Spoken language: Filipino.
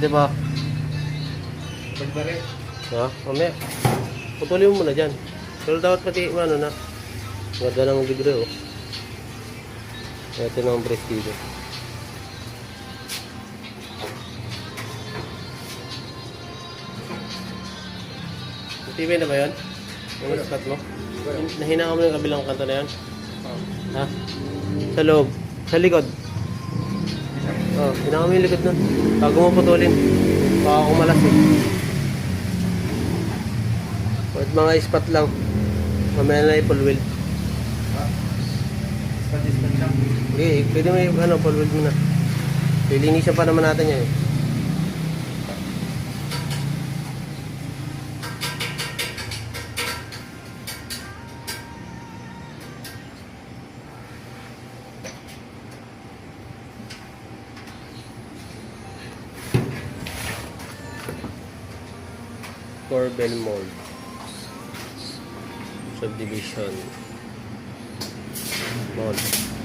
di ba? Pagbarit. Ha? Mamaya. Putulin mo muna dyan. Pero dapat pati, ano na. Ganda ng libre, oh. Ito na ang brace dito. TV na ba yun? Yung slot mo? Nahina ka mo yung kabilang kanto na yan? Ha? Sa loob? Sa likod? Oh, hina mo yung likod nun. Bago mo putulin. Baka kumalas eh. At mga spot lang. Mamaya na i-full wheel. Spot lang. Okay, pwede mo yung full wheel muna. Lilinisan pa naman natin yan eh. Corbel Mall Subdivision Mall.